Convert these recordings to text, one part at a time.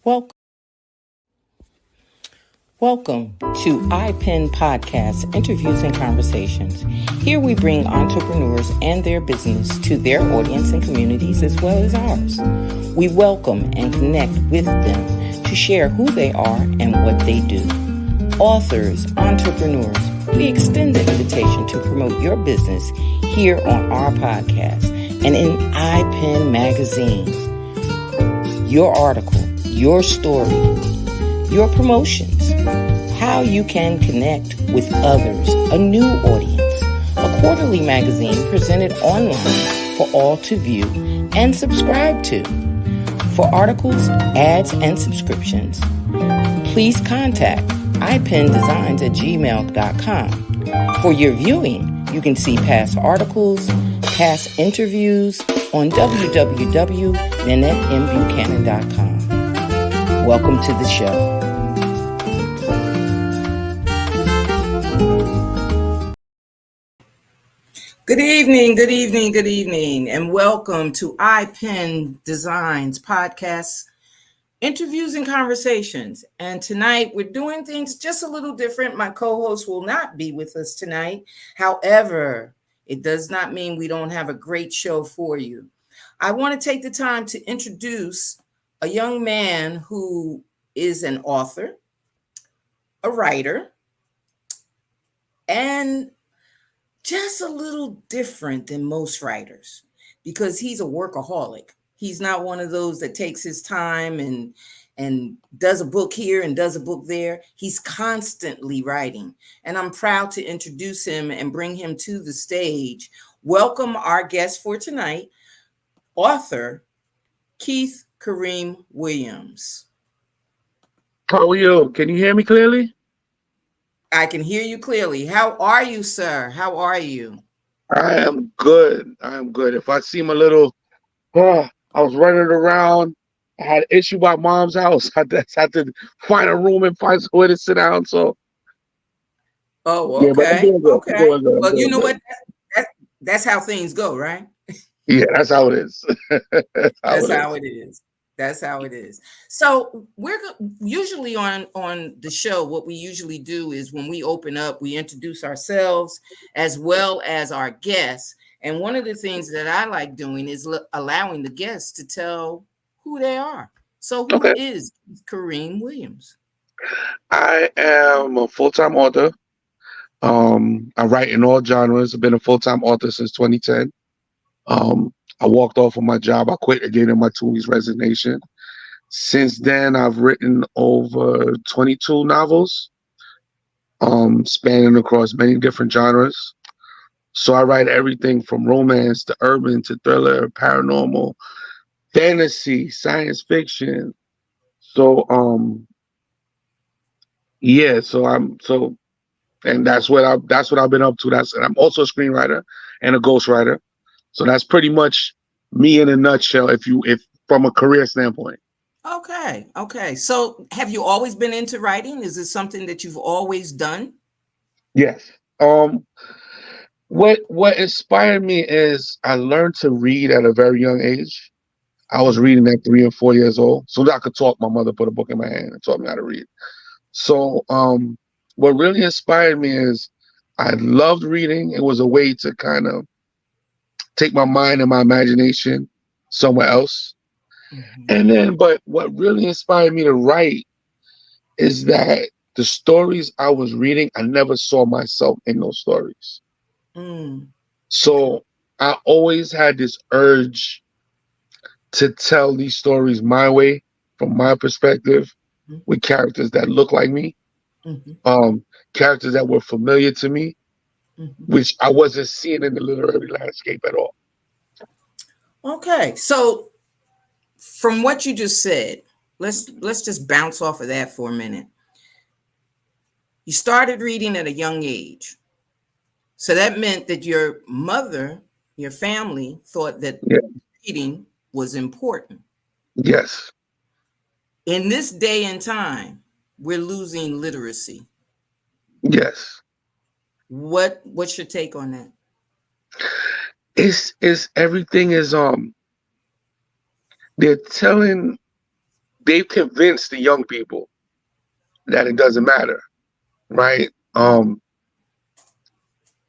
Welcome. Welcome to iPen Podcast, Interviews and Conversations. Here we bring entrepreneurs and their business to their audience and communities as well as ours. We welcome and connect with them to share who they are and what they do. Authors, entrepreneurs, we extend the invitation to promote your business here on our podcast and in iPen Magazine. Your article, your story, your promotions, how you can connect with others, a new audience, a quarterly magazine presented online for all to view and subscribe to. For articles, ads, and subscriptions, please contact ipendesigns@gmail.com. For your viewing, you can see past articles, past interviews on www.nanettembuchanan.com. Welcome to the show. Good evening, and welcome to iPen Designs Podcast, Interviews and Conversations. And tonight we're doing things just a little different. My co-host will not be with us tonight. However, it does not mean we don't have a great show for you. I want to take the time to introduce a young man who is an author, a writer, and just a little different than most writers because he's a workaholic. He's not one of those that takes his time and does a book here and does a book there. He's constantly writing. And I'm proud to introduce him and bring him to the stage. Welcome our guest for tonight, author Keith Kareem Williams. How are you? Can you hear me clearly? I can hear you clearly. How are you, sir? How are you? I am good. If I seem a little, I was running around. I had an issue by mom's house. I just had to find a room and find somewhere to sit down. So, okay. But I'm doing good. Okay. Well, you know good. what? That's how things go, right? Yeah, that's how it is. That's how it is. That's how it is. So we're usually on the show. What we usually do is when we open up, we introduce ourselves as well as our guests. And one of the things that I like doing is allowing the guests to tell who they are. So who is Kareem Williams? I am a full-time author. I write in all genres. I've been a full-time author since 2010. I walked off of my job. I quit again in my 2 weeks resignation. Since then, I've written over 22 novels, spanning across many different genres. So I write everything from romance to urban to thriller, paranormal, fantasy, science fiction. So and that's what I've been up to. And I'm also a screenwriter and a ghostwriter. So that's pretty much me in a nutshell, if from a career standpoint. Okay. So have you always been into writing? Is it something that you've always done? Yes. What inspired me is I learned to read at a very young age. I was reading at 3 and 4 years old. So that I could talk, my mother put a book in my hand and taught me how to read. So what really inspired me is I loved reading. It was a way to kind of take my mind and my imagination somewhere else. Mm-hmm. But what really inspired me to write is that the stories I was reading, I never saw myself in those stories. So I always had this urge to tell these stories my way, from my perspective, with characters that look like me, characters that were familiar to me, which I wasn't seeing in the literary landscape at all. Okay, so from what you just said, let's just bounce off of that for a minute. You started reading at a young age. So that meant that your mother, your family thought that reading was important. Yes. In this day and time, we're losing literacy. Yes. What's your take on that? It's everything is they're telling they've convinced the young people that it doesn't matter, right?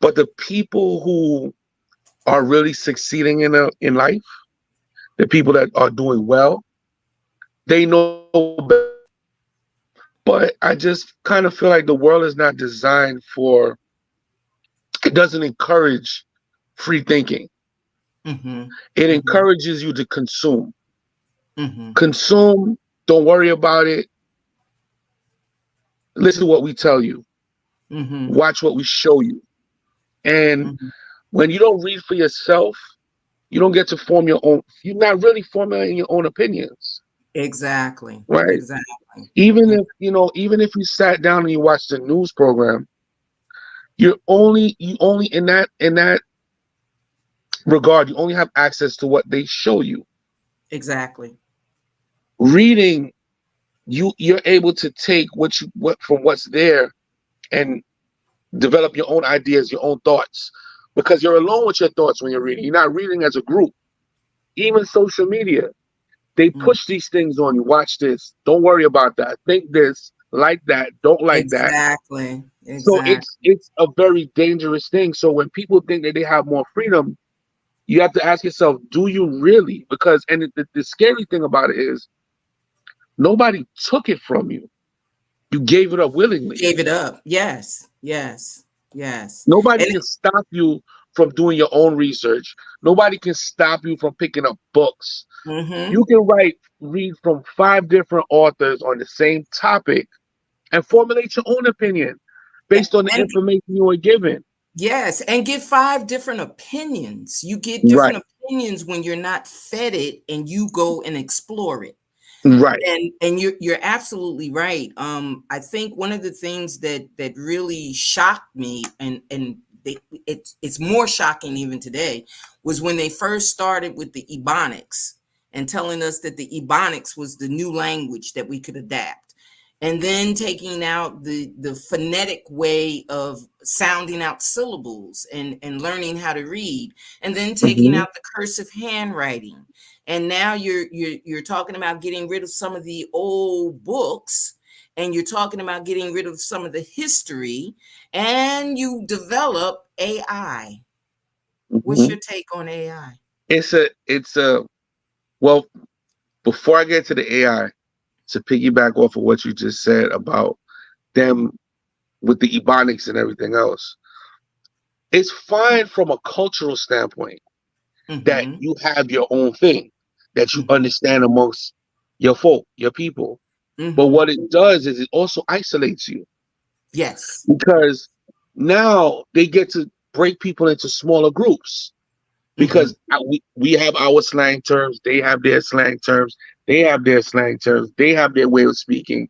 But the people who are really succeeding in life, the people that are doing well, they know better. But I just kind of feel like the world is not designed for, it doesn't encourage free thinking. Mm-hmm. It Mm-hmm. encourages you to consume. Mm-hmm. Consume, don't worry about it. Listen to what we tell you. Mm-hmm. Watch what we show you. And Mm-hmm. when you don't read for yourself, you don't get to form your own, you're not really formulating your own opinions, Exactly. right? Exactly. Even if, even if you sat down and you watched the news program, you only in that regard, you only have access to what they show you. Exactly. Reading, you're able to take what from what's there and develop your own ideas, your own thoughts, because you're alone with your thoughts when you're reading. You're not reading as a group. Even social media, they Mm. push these things on you. Watch this. Don't worry about that. Think this. Like that. Don't like that. Exactly. So it's Exactly. it's a very dangerous thing. So when people think that they have more freedom, you have to ask yourself, do you really? Because the scary thing about it is nobody took it from you. You gave it up willingly. Gave it up. Yes. Yes. Yes. Nobody And can stop you from doing your own research. Nobody can stop you from picking up books. mm-hmm. You can read from 5 different authors on the same topic and formulate your own opinion based on the And information you were given. yes, and get five different opinions. You get Right, different opinions when you're not fed it and you go and explore it. right. And you're absolutely right. I think one of the things that really shocked me, and it's more shocking even today, was when they first started with the Ebonics and telling us that the Ebonics was the new language that we could adapt, and then taking out the phonetic way of sounding out syllables and learning how to read, and then taking Hmm. out the cursive handwriting. And now you're talking about getting rid of some of the old books, and you're talking about getting rid of some of the history, and you develop AI. What's Hmm. your take on AI? It's a well, before I get to the AI, to piggyback off of what you just said about them with the Ebonics and everything else, it's fine from a cultural standpoint that Mm-hmm. you have your own thing that you Mm-hmm. understand amongst your folk, your people. But Mm-hmm. what it does is it also isolates you Yes. because now they get to break people into smaller groups Mm-hmm. because we have our slang terms, they have their slang terms, they have their slang terms, they have their way of speaking.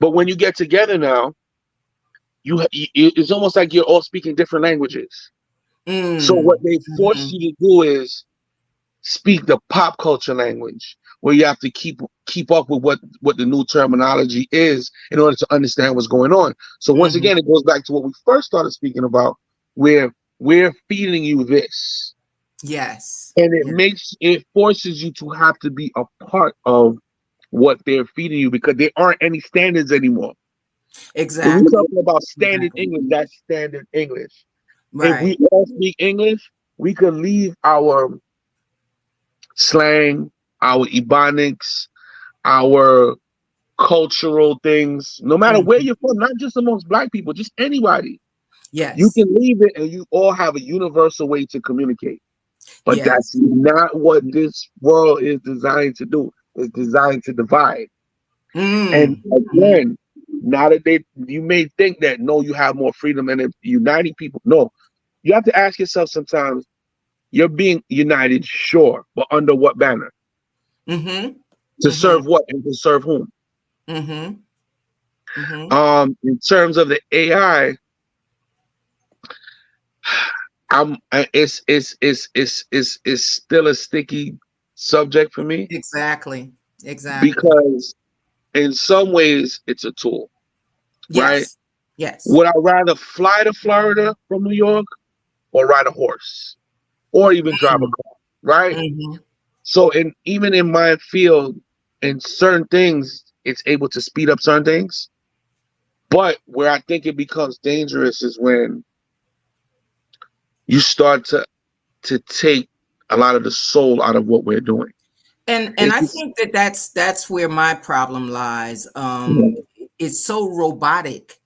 But when you get together now, it's almost like you're all speaking different languages. So what they force Mm-hmm. you to do is speak the pop culture language, where you have to keep up with what the new terminology is in order to understand what's going on. So once Mm-hmm. again, it goes back to what we first started speaking about, where we're feeding you this, Yes. and Yeah. it forces you to have to be a part of what they're feeding you because there aren't any standards anymore. When we're Exactly. talking about standard Exactly. English, that's standard English. If we Right. all speak English, we could leave our slang, our ebonics, our cultural things, no matter where Mhm. you're from, not just amongst black people, just anybody. You Yes. can leave it and you all have a universal way to communicate. But that's Yes. not what this world is designed to do. It's designed to divide. And Mhm. again, now that you may think that no, you have more freedom and uniting people. No, you have to ask yourself sometimes, you're being united, sure, but under what banner? Mhm. To Mhm. serve what and to serve whom? Mhm. Mhm. In terms of the AI, it's still a sticky subject for me Exactly. Exactly. because in some ways it's a tool, right? Yes. Yes. Would I rather fly to Florida from New York or ride a horse or even drive a Mm. car, right? Mhm. So even in my field, in certain things, it's able to speed up certain things. But where I think it becomes dangerous is when you start to take a lot of the soul out of what we're doing. And I It's, think that that's where my problem lies. It's so robotic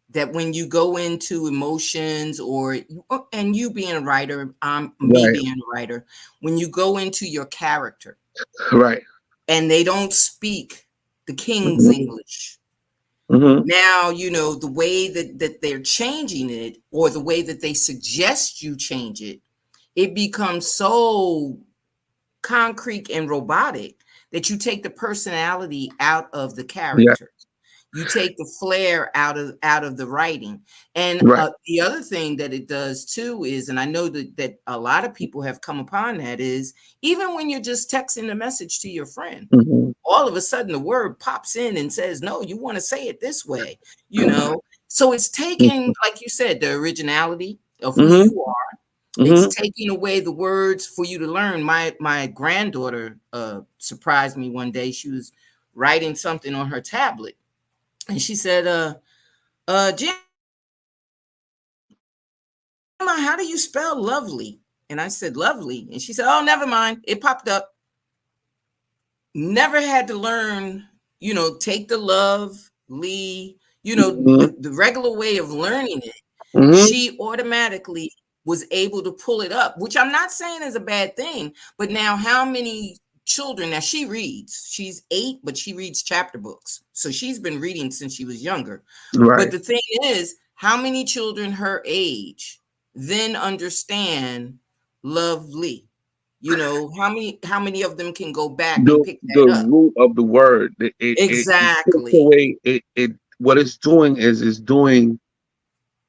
that when you go into emotions and you being a writer, me right, being a writer, when you go into your character right. and they don't speak the king's Hmm. English. Hmm. Now, the way that they're changing it, or the way that they suggest you change it, it becomes so concrete and robotic that you take the personality out of the Yeah, character. You take the flair out of the writing. And right. the other thing that it does too is, and I know that a lot of people have come upon that, is even when you're just texting a message to your friend, Hmm. all of a sudden the word pops in and says, no, you want to say it this way. So it's taking, like you said, the originality of who Hmm. you are. It's Hmm. taking away the words for you to learn. My granddaughter surprised me one day. She was writing something on her tablet, and she said, Gemma, how do you spell lovely? And I said, lovely. And she said, oh, never mind. It popped up. Never had to learn, take the love, Lee, Hmm. the regular way of learning it. Hmm. She automatically was able to pull it up, which I'm not saying is a bad thing. But now, how many children, now she reads, she's 8, but she reads chapter books. So she's been reading since she was younger. But Right. the thing is, how many children her age then understand lovely? How many of them can go back and pick The that up? root of the word, it takes Exactly. away it. What it's doing is doing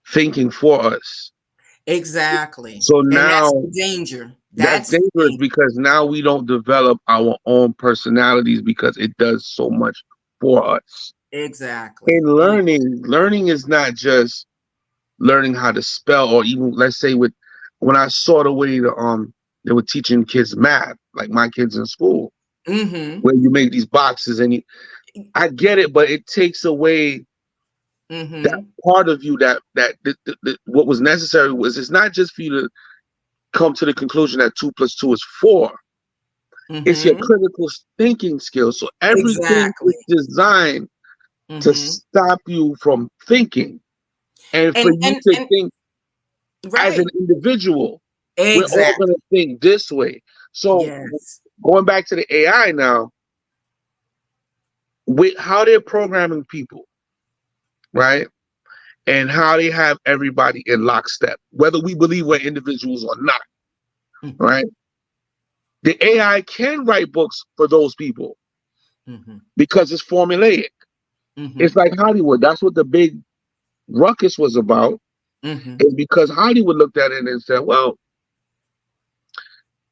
thinking for us. Exactly. So And that's now the danger. that's That's the dangerous danger. because now we don't develop our own personalities because it does so much for us. In Exactly. And learning is not just learning how to spell, or even, let's say, with when I saw the way they were teaching kids math, like my kids in school, mhm. where you make these boxes and I get it, but it takes away that Mhm. part of you that what was necessary was, it's not just for you to come to the conclusion that 2 plus 2 is 4. It's your Mhm. critical thinking skills. So everything is Exactly. designed to Mhm. stop you from thinking and for And you and to and think as an right. individual. We're all going to Exactly. think this way. So Yes. going back to the AI now, with how they're programming people, right? And how they have everybody in lockstep, whether we believe we're individuals or not, Mhm. right? The AI can write books for those people Mhm. because it's formulaic. It's Mhm. like Hollywood. That's what the big ruckus was about, Mhm. is because Hollywood looked at it and said, well,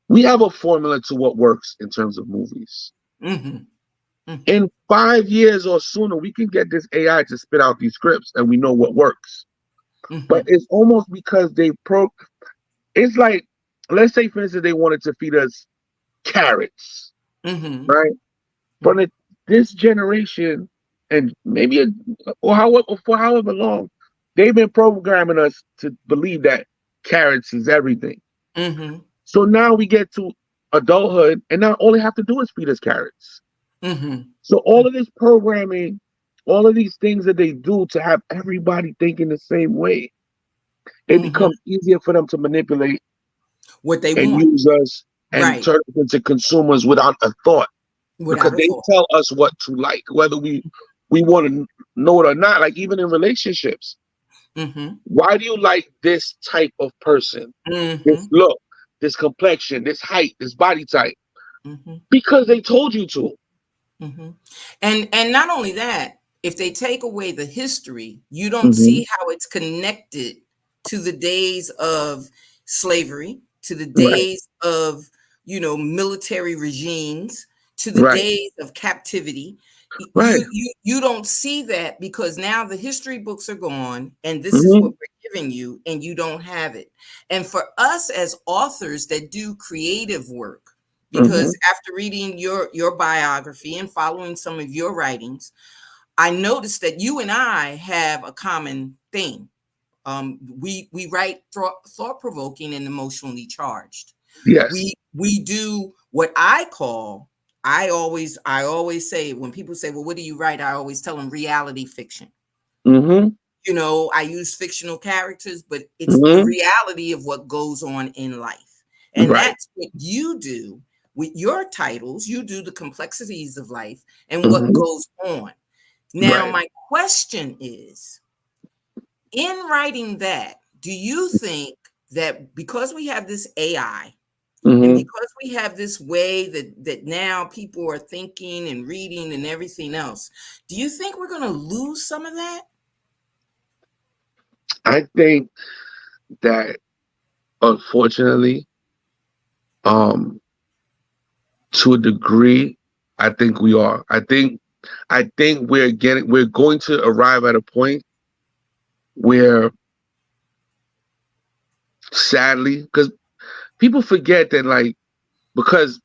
we have a formula to what works in terms of movies. Mhm. Mhm. In 5 years or sooner, we can get this AI to spit out these scripts and we know what works. But Mhm. it's almost because it's like, let's say, for instance, they wanted to feed us carrots, Mhm. right? For Mhm. this generation, and maybe, for however long, they've been programming us to believe that carrots is everything. Mhm. So now we get to adulthood, and now all they have to do is feed us carrots. Mhm. So all of this programming, all of these things that they do to have everybody thinking the same way, it Mhm. becomes easier for them to manipulate What they and want. use us and Right. turn us into consumers without a thought, because Without a they thought. tell us what to like, whether we want to know it or not. Like, even in relationships, Mhm. why do you like this type of person, this Mhm. look, this complexion, this height, this body type? Mhm. Because they told you to. Mhm. And not only that, if they take away the history, you don't Hmm. see how it's connected to the days of slavery, to the Right, days of, military regimes, to the right, days of captivity. right. You don't see that because now the history books are gone and this is Hmm. what we're giving you and you don't have it. And for us as authors that do creative work, because after reading your biography and following some of your writings, I noticed that you and I have a common thing. We write thought provoking and emotionally charged. Yes. We do what I always say when people say, "Well, what do you write?" I always tell them reality fiction. Mm-hmm. I use fictional characters, but it's the Mm-hmm. reality of what goes on in life. And Right. that's what you do with your titles. You do the complexities of life and what Mm-hmm. goes on. Now, Right. my question is, in writing that, do you think that because we have this AI and Mm-hmm. because we have this way that now people are thinking and reading and everything else, do you think we're going to lose some of that? I think that unfortunately, um, to a degree, I think we are. I think we're going to arrive at a point where, sadly, because people forget that, like, because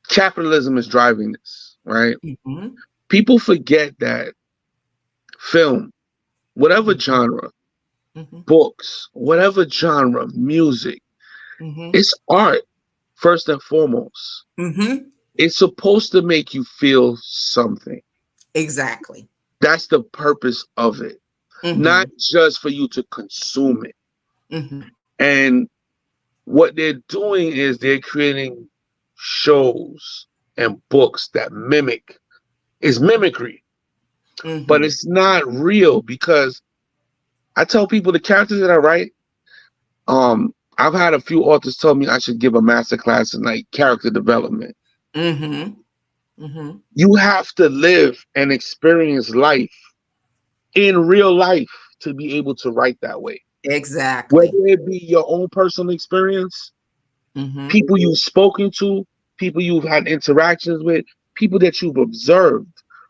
capitalism is driving this, right? Mm-hmm. People forget that film, whatever genre, Mm-hmm. books, whatever genre, music, Mm-hmm. it's art first and foremost. Mm-hmm. It's supposed to make you feel something. Exactly. That's the purpose of it, not Mm-hmm. just for you to consume it. Mm-hmm. And what they're doing is they're creating shows and books that is mimicry, but Mm-hmm. it's not real because I tell people the characters that I write, I've had a few authors tell me I should give a master class in like character development. Mm-hmm. Mm-hmm. You have to live and experience life in real life to be able to write that way. Whether Exactly. it be your own personal experience, Mm-hmm. people you've spoken to, people you've had interactions with, people that you've observed,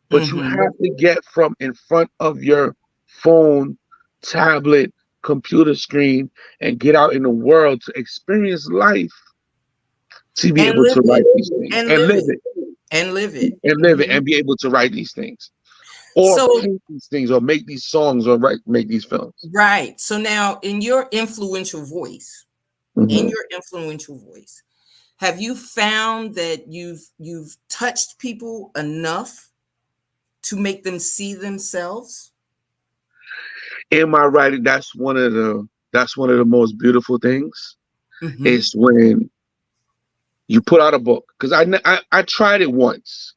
but you Mm-hmm. have to get from in front of your phone, tablet, computer screen, and get out in the world to experience life to be And able live to it. write these things And and live live it. it And live it. and live it Mm-hmm. and be able to write these things or So paint these things or make these songs or make these films. right. So now in Hmm. your influential voice, have you found that you've touched people enough to make them see themselves? In my writing, that's one of the most beautiful things Mm-hmm. is when you put out a book because I tried it once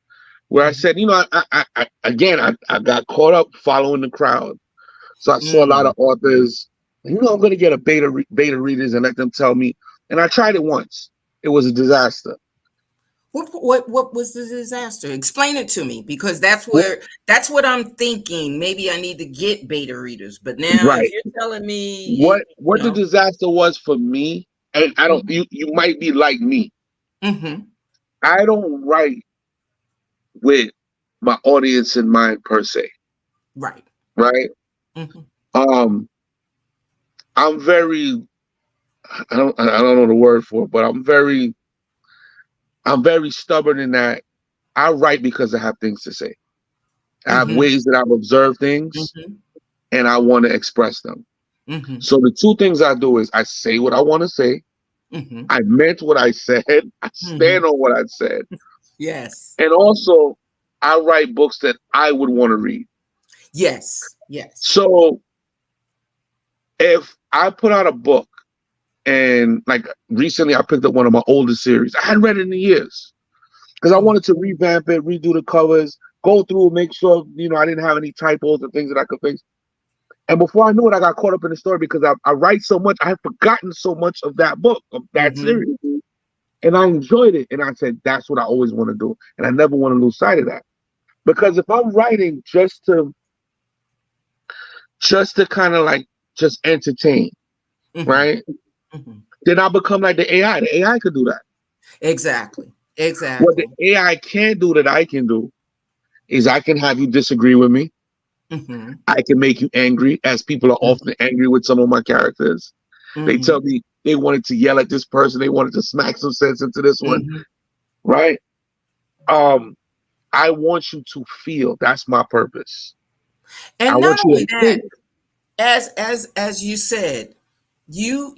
where I said, I got caught up following the crowd, so I saw a lot Mm-hmm. of authors. I'm going to get a beta readers and let them tell me. And I tried it once. It was a disaster. What was the disaster? Explain it to me because What, that's what I'm thinking. Maybe I need to get beta readers. But now if right. you're telling me What the disaster was for me, and I don't. Mhm, You might be like me. mhm, I don't write with my audience in mind per se. right. Right. Mhm, Um, I'm very. I don't know the word for it, but I'm very stubborn in that I write because I have things to say. I have mhm, ways that I've observed things mhm, and I want to express them. mhm, So the two things I do is I say what I want to say. mhm, I meant what I said. I stand mhm. on what I said. Yes. And also I write books that I would want to read. Yes. Yes. So if I put out a book and like recently I picked up one of my oldest series. I hadn't read it in years because I Mm, wanted to revamp it, redo the covers, go through, make sure I didn't have any typos and things that I could fix. And before I knew it, I got caught up in the story because I write so much. I had forgotten so much of that book, of that mhm, series, and I enjoyed it. And I said, that's what I always want to do, and I never want to lose sight of that. Because if I'm writing just to kind of like just entertain, mhm, right? mhm. Then I become like the AI. The AI could do that. Exactly. What the Exactly. AI can't do that I can do is I can have you disagree with me. Mhm, I can make you angry, as people are mhm, often angry with some of my characters. They tell mhm, me They wanted to yell at this person. They wanted to smack some sense into this one, Hmm. right? I want you to feel. That's my purpose. I And not want you only to that, think. as you said, you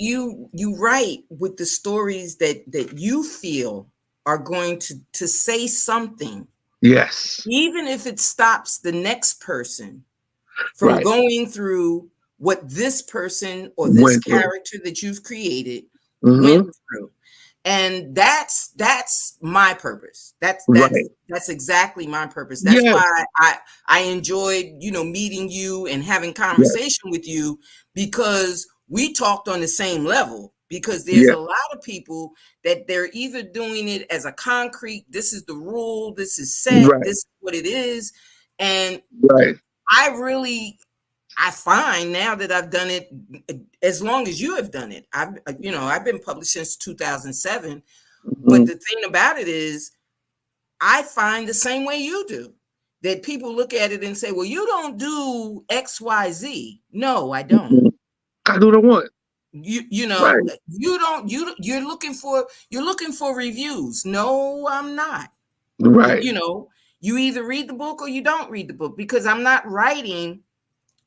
write with the stories that you feel are going to say something, Yes. even if it stops the next person from Right. going through what this person or this Went through. character that you've created went Hmm. through. And that's my purpose. that's Right. that's that's exactly my purpose. That's Yes. why I enjoyed, meeting you and having Yes. conversation with you, because we talked on the same level. Because there's Yeah. a lot of people that they're either doing it as a concrete, this is the rule, this is set, Right. this is what it is. And Right. I find now that I've done it as long as you have done it. I've been published since 2007. But Hmm. the thing about it is, I find the same way you do. That people look at it and say, "Well, you don't do X, Y, Z." No, I don't. I do the one. Right. You're looking for reviews. No, I'm not. You, Right. you know, you either read the book or you don't read the book, because I'm not writing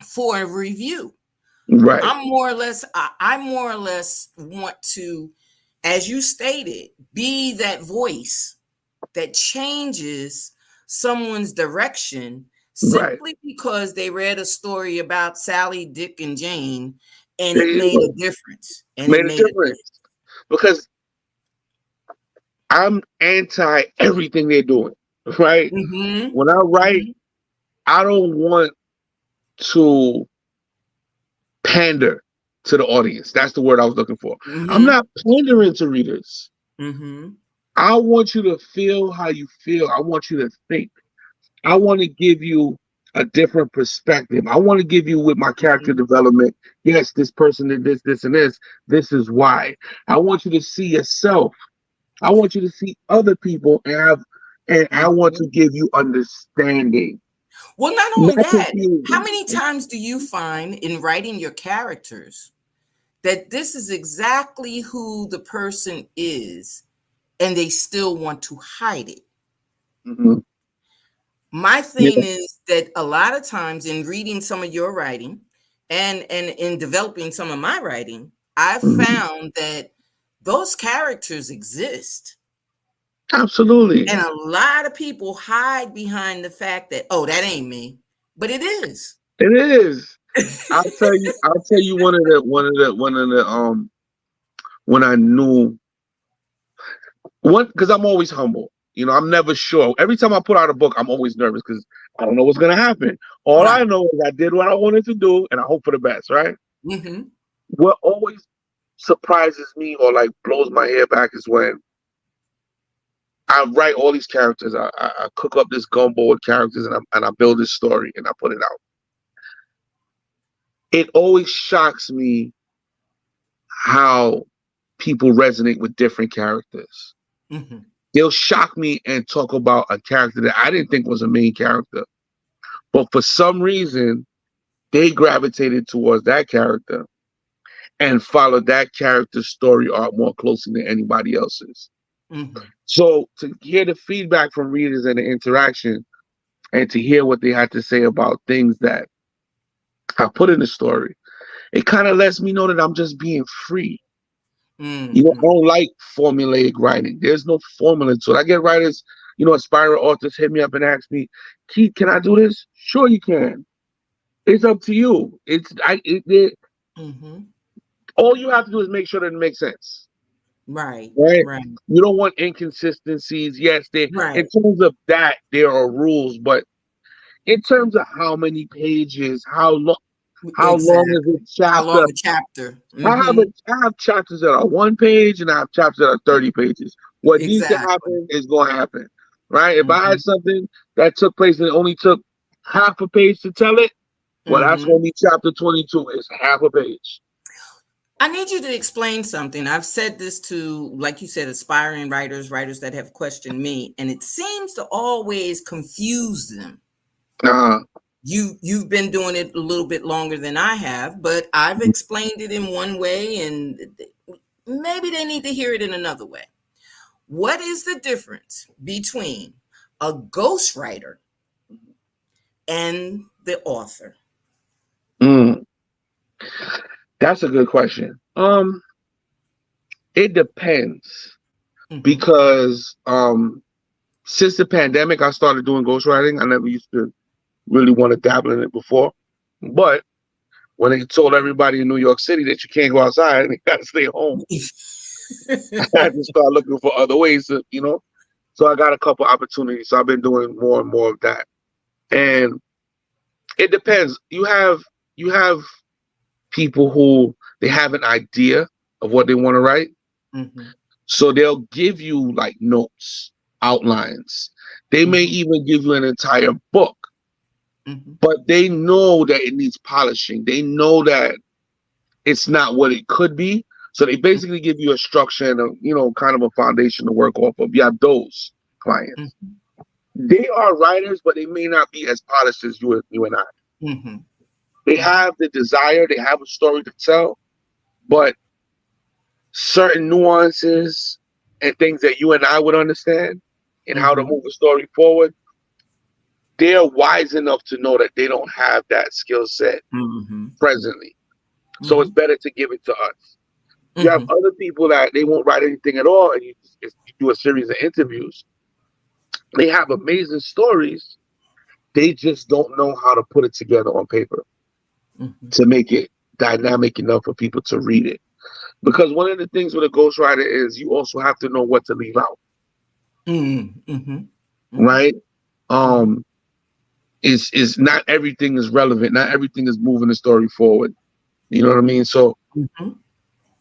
for a review. Right. I more or less want to, as you stated, be that voice that changes someone's direction Right. simply because they read a story about Sally, Dick, and Jane, and There it you made a go. difference. And it Made a made a difference difference. because I'm anti everything they're doing. Right. Mm-hmm. When I write, Mm-hmm. I don't want to pander to the audience. That's the word I was looking for. I'm Mm-hmm. not pandering to readers. Mm-hmm. I want you to feel how you feel. I want you to think. I want to give you a different perspective. I want to give you with my character Mm-hmm. development. Yes, this person did this, this, and this. This is why. I want you to see yourself. I want you to see other people and I want to Mm-hmm. give you understanding, Well, not only not that, how confusion. many times do you find in writing your characters that this is exactly who the person is, and they still want to hide it? Hmm. My Yeah. thing is that a lot of times in reading some of your writing and in developing some of my writing, I've Mhm. found that those characters exist. Absolutely. And a lot of people hide behind the fact that, oh, that ain't me. But it is. It is. I'll tell you one of the when I knew one because I'm always humble. I'm never sure. Every time I put out a book, I'm always nervous because I don't know what's gonna happen. All I Right. know is I did what I wanted to do and I hope for the best, right? Hmm. What always surprises me or like blows my hair back is when I write all these characters. I cook up this gumbo with characters and I build this story and I put it out. It always shocks me how people resonate with different characters. Hmm. They'll shock me and talk about a character that I didn't think was a main character, but for some reason they gravitated towards that character and followed that character's story arc more closely than anybody else's. Hmm. So to hear the feedback from readers and the interaction, and to hear what they had to say about things that I put in the story, it kind of lets me know that I'm just being free. I Hmm. don't like formulaic writing. There's no formula to it. I get writers, aspiring authors hit me up and ask me, Keith, can I do this? Sure, you can. It's up to you. Hmm. All you have to do is make sure that it makes sense, Right. right? Right. You don't want inconsistencies. Yes, in Right. terms of that, there are rules, but in terms of how many pages, how long is Exactly. a How chapter? long a chapter? I have Hmm. a, I have chapters that are 1 page and I have chapters that are 30 pages. What needs to Exactly. happen is going to happen, right? If I Hmm. had something that took place and it only took half a page to tell it, well, that's going Hmm. to be chapter 22. It's half a page. I need you to explain something. I've said this to, like you said, aspiring writers, writers that have questioned me, and it seems to always confuse them. Uh, You've been doing it a little bit longer than I have, but I've explained it in one way, and maybe they need to hear it in another way. What is the difference between a ghostwriter and the author? Mm, that's a good question. It depends Mm-hmm. because since the pandemic, I started doing ghostwriting. I never used to really want to dabble in it before, but when they told everybody in New York City that you can't go outside and you got to stay home, I had to start looking for other ways to, So I got a couple opportunities. So I've been doing more and more of that. And it depends. You have people who they have an idea of what they want to write. Mm-hmm. So they'll give you like notes, outlines. They may Mm-hmm. even give you an entire book, Mm-hmm. but they know that it needs polishing. They know that it's not what it could be. So they basically give you a structure and kind of a foundation to work off of. You have those clients. Mm-hmm. They are writers, but they may not be as polished as you and I. Mm-hmm. They have the desire, they have a story to tell, but certain nuances and things that you and I would understand and how to Mm-hmm. move a story forward, they're wise enough to know that they don't have that skill set Mm-hmm. presently. So it's Mm-hmm. better to give it to us. You have Mm-hmm. other people that they won't write anything at all, and you do a series of interviews. They have amazing stories. They just don't know how to put it together on paper Mm-hmm. to make it dynamic enough for people to read it. Because one of the things with a ghostwriter is you also have to know what to leave out, Mm-hmm. Mm-hmm. right? Mm-hmm. Um, is not everything is relevant. Not everything is moving the story forward. You know what I mean? So Mm-hmm.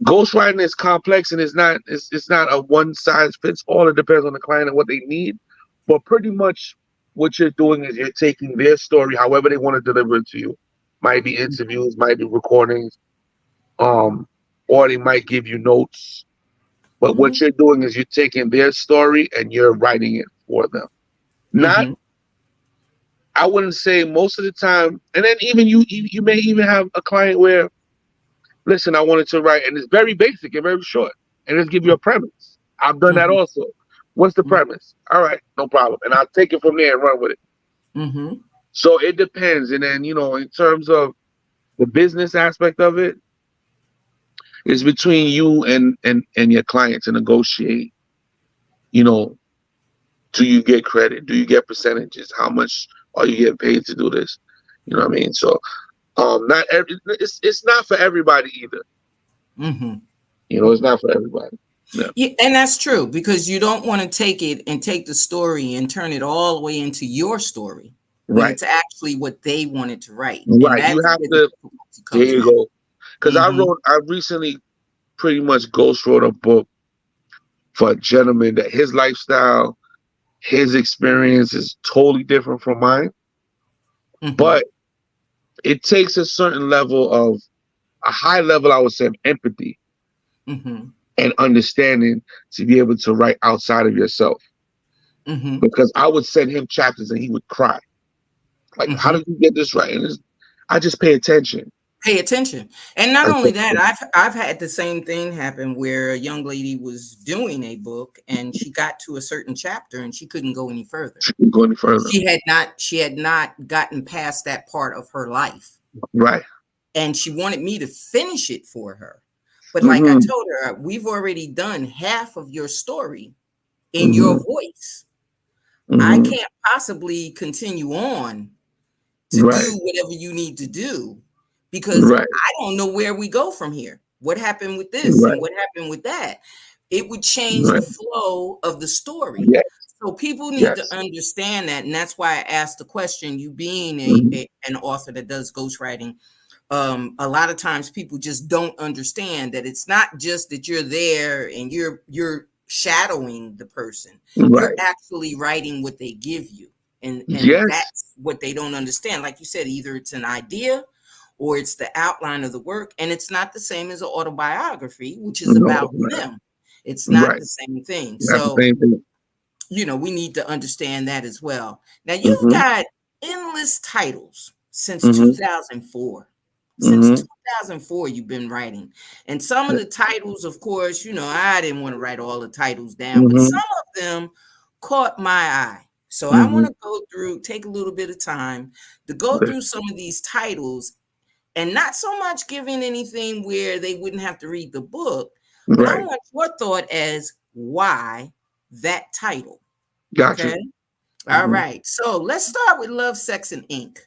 ghostwriting is complex and it's not a one size fits all. It depends on the client and what they need. But pretty much what you're doing is you're taking their story, however they want to deliver it to you. Might be interviews, might be recordings, um, or they might give you notes. But Mm-hmm. what you're doing is you're taking their story and you're writing it for them. Not, Mm-hmm. I wouldn't say most of the time. And then even you may even have a client where, listen, I wanted to write, and it's very basic and very short, and just give you a premise. I've done that Mm-hmm. also. What's the premise? All right, no problem, and I'll take it from there and run with it. Mm-hmm. So it depends, and then in terms of the business aspect of it, it's between you and your client to negotiate. You know, do you get credit? Do you get percentages? How much are you getting paid to do this? You know what I mean? So not every it's not for everybody either. Mm-hmm. It's not for everybody. Yeah. Yeah, and that's true because you don't want to take it and take the story and turn it all the way into your story when Right. it's actually what they wanted to write, and Right. You that's have where the to. difficulty There comes you in. go. Because Mm-hmm. I recently pretty much ghost wrote a book for a gentleman that his lifestyle, his experience is totally different from mine. Mm-hmm. But it takes a certain level of a high level, I would say, of empathy Mm-hmm. and understanding to be able to write outside of yourself. Mm-hmm. Because I would send him chapters and he would cry. Like, how Mm-hmm. did you get this right? And I just pay attention. Pay attention. And not I only pay that, I've had the same thing happen where a young lady was doing a book and she got to a certain chapter and she couldn't go any further. attention. Go any further. She had not gotten past that part of her life. Right. And she wanted me to finish it for her. But like I Mm-hmm. told her, we've already done half of your story in your Mm-hmm. voice. I Mm-hmm. can't possibly continue on to Right. do whatever you need to do because Right. I don't know where we go from here. What happened with this and Right. what happened with that? It would change the Right. flow of the story. Yes. So people need to Yes. understand that. And that's why I asked the question, you being Mm-hmm. an author that does ghostwriting, a lot of times people just don't understand that it's not just that you're there and you're shadowing the person. You're Right. actually writing what they give you. And Yes. that's what they don't understand. Like you said, either it's an idea or it's the outline of the work, and it's not the same as an autobiography, which is No. about Right. them. It's not Right. the same thing. Not the So same thing. we need to understand that as well. Now you've Mm-hmm. got endless titles since Mm-hmm. 2004. Since Mm-hmm. 2004, you've been writing. And some of the titles, of course, I didn't want to write all the titles down, but Mm-hmm. some of them caught my eye. So I Mm-hmm. want to go through, take a little bit of time to go through some of these titles and not so much giving anything where they wouldn't have to read the book, but I Right. want your thought as why that title. Got you. Okay. All Mm-hmm. right. So let's start with Love, Sex, and Ink.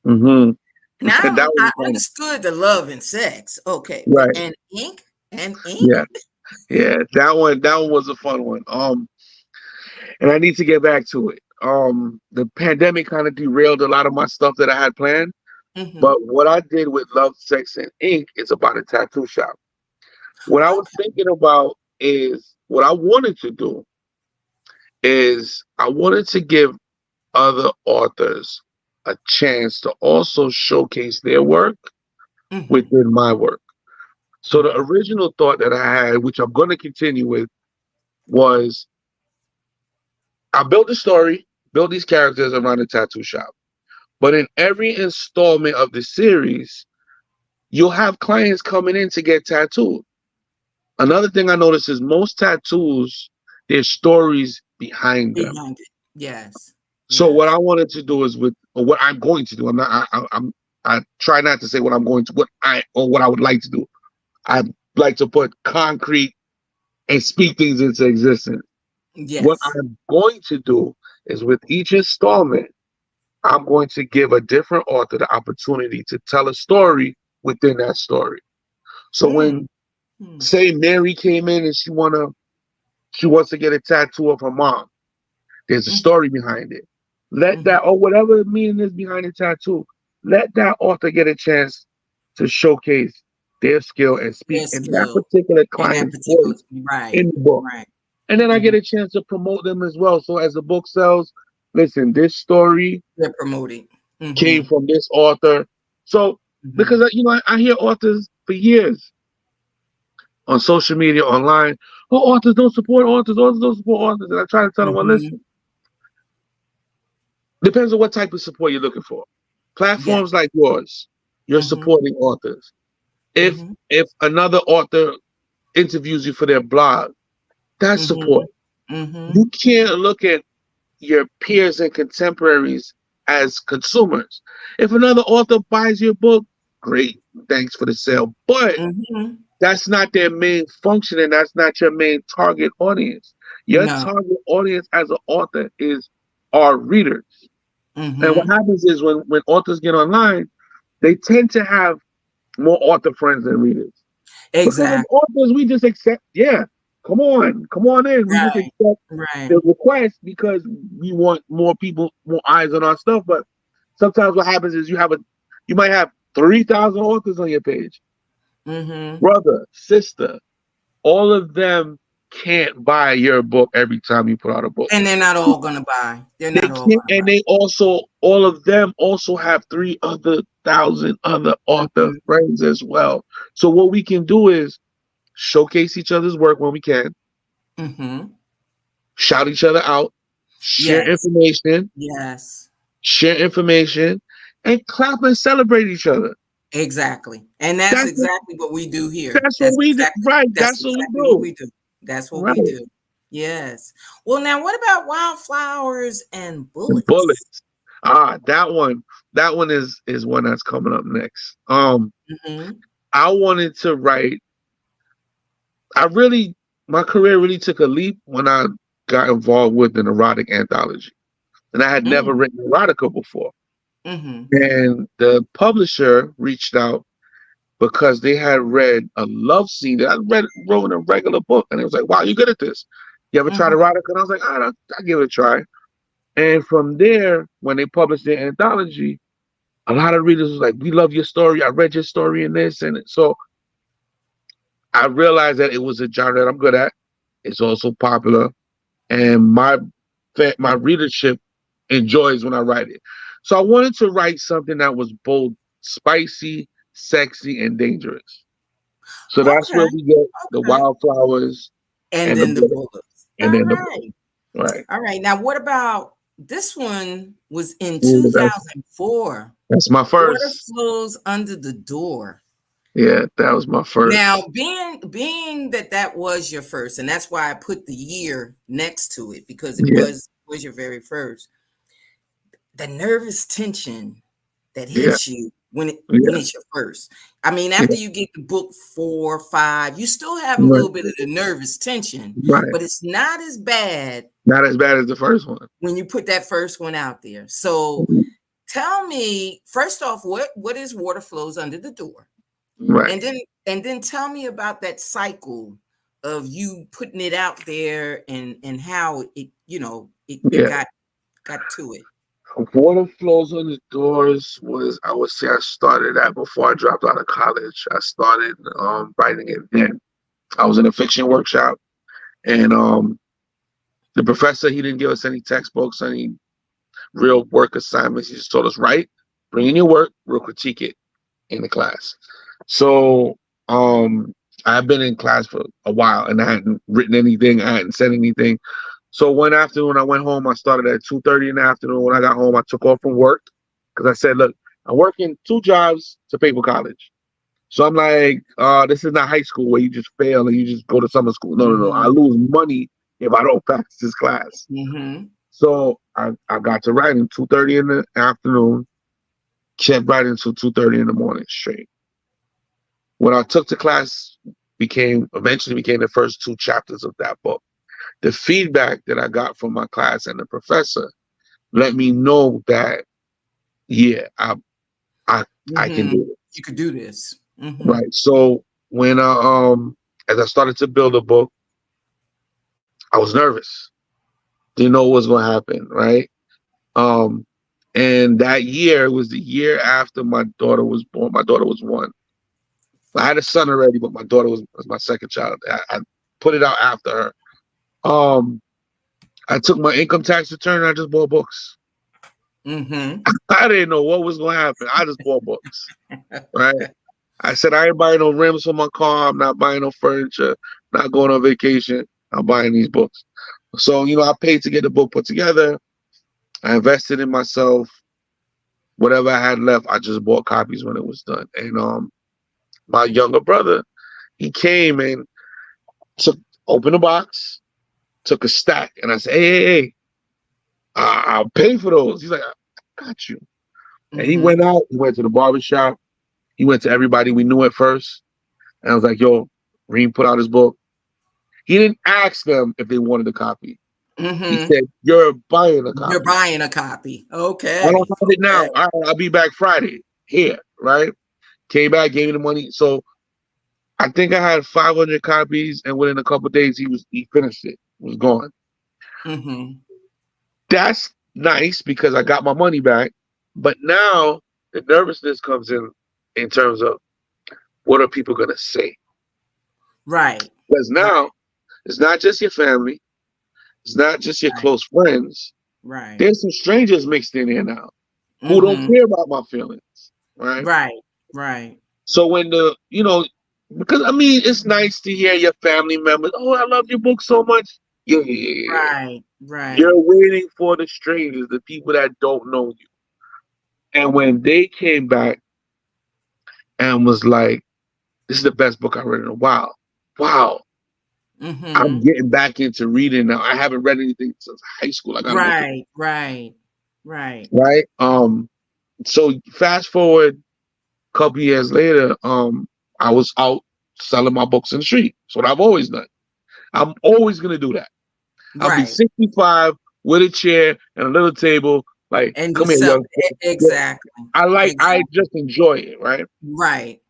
Mm-hmm. Now That was I a fun one. understood the love and sex. Okay, but Right. and ink and ink. Yeah. Yeah. That one was a fun one. And I need to get back to it. The pandemic kind of derailed a lot of my stuff that I had planned. Mm-hmm. But what I did with Love, Sex, and Ink is about a tattoo shop. What I was Okay. thinking about is what I wanted to do is I wanted to give other authors a chance to also showcase their work Mm-hmm. within my work. So the Mm-hmm. original thought that I had, which I'm going to continue with, was I built a story, built these characters around the tattoo shop. But in every installment of the series, you'll have clients coming in to get tattooed. Another thing I noticed is most tattoos, there's stories behind them. Behind it. Yes. So what Yes. I wanted to do is with or what I'm going to do. I'm not. I try not to say what I'm going to. What I or what I would like to do. I like to put concrete and speak things into existence. What Yes. I'm going to do is with each installment, I'm going to give a different author the opportunity to tell a story within that story. So Mm. when Mm. say Mary came in and she wants to get a tattoo of her mom. There's a Mm-hmm. story behind it. Let Mm-hmm. that, or whatever the meaning is behind the tattoo, let that author get a chance to showcase their skill and speak Their in that skill particular in that client's particular. voice Right. in the book. Right. And then I get Mm-hmm. a chance to promote them as well. So as the book sells, listen, this story They're promoting. came Mm-hmm. from this author. So Mm-hmm. because I hear authors for years on social media, online, oh, authors don't support authors, authors don't support authors. And I try to tell them, well, Mm-hmm. listen, depends on what type of support you're looking for. Yes. Platforms like yours, you're Mm-hmm. supporting authors. If Mm-hmm. if another author interviews you for their blog, that's Mm-hmm. support. Mm-hmm. You can't look at your peers and contemporaries as consumers. If another author buys your book, great, thanks for the sale. But Mm-hmm. that's not their main function and that's not your main target audience. Your No. target audience as an author is our readers. And what Mm-hmm. happens is when authors get online, they tend to have more author friends than readers. Because as Exactly. authors, we just accept, yeah, come on in. We just Right. accept Right. the request because we want more people, more eyes on our stuff. But sometimes what happens is you might have 3,000 authors on your page. Mm-hmm. Brother, sister, all of them can't buy your book every time you put out a book. And they're not all gonna buy. They're They not all can't, gonna and they also, all of them also have 3,000 other buy. author Mm-hmm. friends as well. So what we can do is showcase each other's work when we can, Mm-hmm. shout each other out, share Yes. information, Yes. share information, and clap and celebrate each other. Exactly. And that's That's what, exactly what we do here. that's what we do. Right. That's That's what we exactly what do. we do. That's what we Right. do. Yes. Well, now what about wildflowers and And bullets? bullets. That one is one that's coming up next. Mm-hmm. I wanted to write I really, my career really took a leap when I got involved with an erotic anthology. And I had never written erotica before. Mm-hmm. And the publisher reached out because they had read a love scene that wrote in a regular book. And it was like, wow, you're good at this. You ever tried Mm-hmm. erotica? And I was like, I'll give it a try. And from there, when they published their anthology, a lot of readers was like, we love your story. I read your story in this. And so I realized that it was a genre that I'm good at. It's also popular. And my readership enjoys when I write it. So I wanted to write something that was both spicy, sexy, and dangerous. So that's Okay. where we get the Okay. wildflowers And and the then the bullet, bullets. and All then the right. bullet. Right. All right. Now what about this one was in Ooh, 2004. that's my Water first. flows under the door. Yeah, that was my Now, first. being that that was your first, and that's why I put the year next to it because it Yeah, was your very first. The nervous tension that yeah, hits you when yeah, it's your first. I mean, yeah. after you get the book 4 or 5, you still have a Right, little bit of the nervous tension, right. but it's not as bad Not as bad as the first one. when you put that first one out there. So tell me, first off, what is water flows under the door? Right. And then tell me about that cycle of you putting it out there and how it, it Yeah. got to it. Water flows on the doors was, I would say, I started that before I dropped out of college. I started writing it then. I was in a fiction workshop, and the professor, he didn't give us any textbooks, any real work assignments. He just told us, write, bring in your work, we'll critique it in the class. So I've been in class for a while, and I hadn't written anything, I hadn't said anything. So one afternoon, I went home. I started at 2:30 in the afternoon. When I got home, I took off from work because I said, "Look, I'm working 2 jobs to pay for college." So I'm like, "This is not high school where you just fail and you just go to summer school. No, no, no. I Mhm. lose money if I don't pass this class." Mhm. So I got to writing 2:30 in the afternoon, kept writing until 2:30 in the morning straight. When I took the class, became eventually became the first 2 chapters of that book. The feedback that I got from my class and the professor let me know that, yeah, I I can Mhm. do it. You could do this. Mhm. Right. So when as I started to build a book, I was nervous. Didn't know what was gonna happen, right? Um and that year was the year after my daughter was born. My daughter was 1. I had a son already, but my daughter was my second child. I put it out after her. Um I took my income tax return and I just bought books. Mhm. I didn't know what was gonna happen. I just bought books. Right. I said, I ain't buying no rims for my car. I'm not buying no furniture. Not going on vacation. I'm buying these books. So, I paid to get the book put together. I invested in myself. Whatever I had left, I just bought copies when it was done. And my younger brother, he came and took opened the box, took a stack, and I said, hey, I'll pay for those. He's like, I got you. And he Mhm. went out. He went to the barber shop. He went to everybody we knew at first. And I was like, yo, Reem put out his book. He didn't ask them if they wanted a copy. He Mhm. said, "You're buying a You're copy. buying a copy. I don't Okay. have it Okay. now. I'll be back Friday here, right?" Came back, gave me the money. So I think I had 500 copies, and within a couple of days, he finished it. It was gone. Mhm. That's nice because I got my money back. But now the nervousness comes in terms of what are people gonna say? Right. Because Right. now it's not just your family, it's not just your Right. close friends. Right. There's some strangers mixed in here now who don't Mhm. care about my feelings, right? Right. Right. So when because I mean, it's nice to hear your family members, oh, I love your book so much. Yeah, yeah, yeah, yeah. Right. You're Right. waiting for the strangers, the people that don't know you. And when they came back and was like, this is the best book I read in a while. Wow, I'm Mhm. getting back into reading now. I haven't read anything since high school. I got a book, Right. Right. Right. right? So fast forward a couple years later, I was out selling my books in the street. That's what I've always done. I'm always gonna do that. I'll be Right. 65 with a chair and a little table. Like, And come just here, sell young. Yeah. exactly. I Exactly. just enjoy it, right? Right.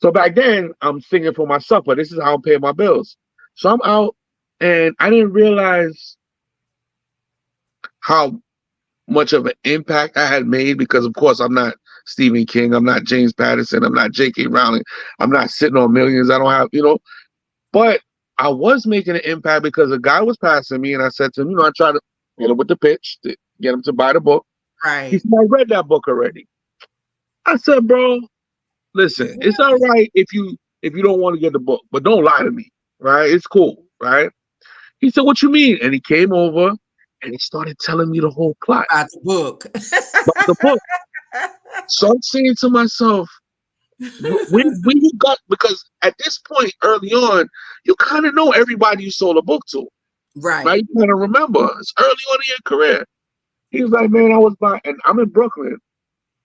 So back then, I'm singing for myself, but this is how I'm paying my bills. So I'm out, and I didn't realize how much of an impact I had made because, of course, I'm not Stephen King, I'm not James Patterson, I'm not J.K. Rowling, I'm not sitting on millions. I don't have, but I was making an impact because a guy was passing me, and I said to him, I tried to get him with the pitch to get him to buy the book. He Right. said, I read that book already. I said, bro, listen, it's all right if you don't want to get the book, but don't lie to me, right? It's cool, right? He said, what you mean? And he came over. and he started telling me the whole plot About the book. about the book. So I'm saying to myself, when you got, because at this point early on, you kind of know everybody you sold a book to, right? Right. You kind of remember. It's early on in your career. He was like, man, I was by, and I'm in Brooklyn.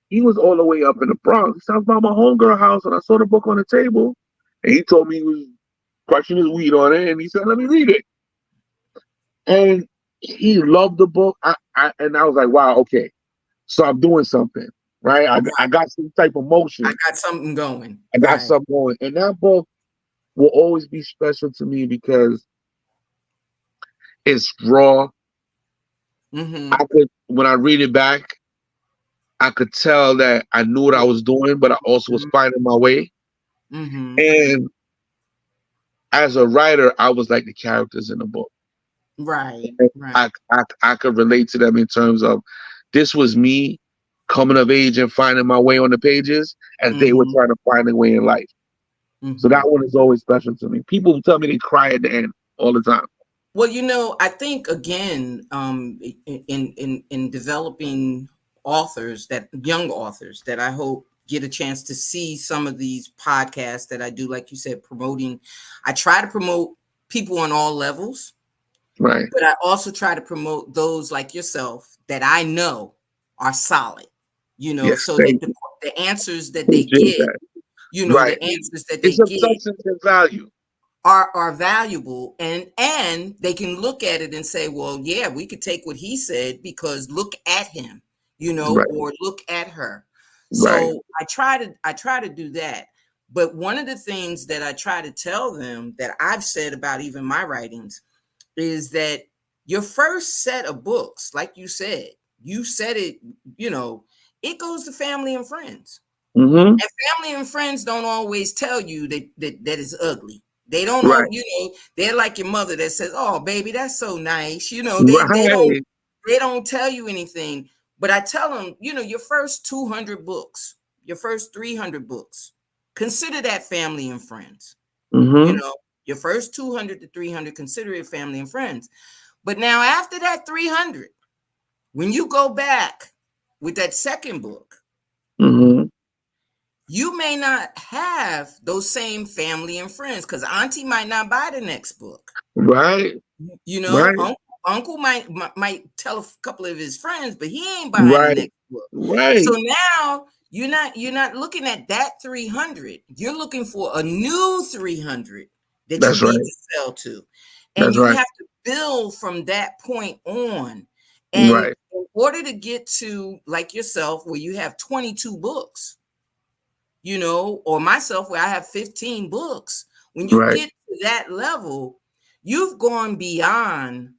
He was all the way up in the Bronx. He said, I was by my homegirl house and I saw the book on the table. And he told me he was crushing his weed on it. And he said, let me read it. And he loved the book. And I was like, wow, okay. So I'm doing something, right? I got some type of I motion. got something going. I got Right. something going. And that book will always be special to me because it's raw. Mm-hmm. I could, when I read it back, I could tell that I knew what I was doing, but I also was finding my way. Mm-hmm. And as a writer, I was like the characters in the book. Right. And Right. I could relate to them in terms of this was me coming of age and finding my way on the pages as they were Mm-hmm. trying to find their way in life. So Mm-hmm. that one is always special to me. People tell me they cry at the end all the time. Well, I think again, in developing authors, that young authors that I hope get a chance to see some of these podcasts that I do, like you said, promoting. I try to promote people on all levels, Right. but I also try to promote those like yourself that I know are solid. Yes. So that Thank you. the answers that they Appreciate get, that. Right. the answers that they It's of get substance and value. are valuable, and they can look at it and say, well, yeah, we could take what he said because look at him, Right. or look at her. Right. So I try to do that. But one of the things that I try to tell them that I've said about even my writings is that your first set of books, like you said it, it goes to family and friends. Mm-hmm. And family and friends don't always tell you that it's ugly. They don't know, Right. they're like your mother that says, "Oh, baby, that's so nice." They don't Right. tell you anything. But I tell them, your first 200 books, your first 300 books, consider that family and friends. You Mm-hmm. know, your first 200 to 300, consider it family and friends. But now after that 300, when you go back with that second book, Mm-hmm. you may not have those same family and friends because auntie might not buy the next book. Right. Right. Uncle might tell a couple of his friends, but he ain't buying the Right. next book. So Right. now you're not looking at that 300. You're looking for a new 300 that you That's need right. to sell to. And That's you right. have to build from that point on. And Right. in order to get to like yourself, where you have 22 books, or myself where I have 15 books. When you Right. get to that level, you've gone beyond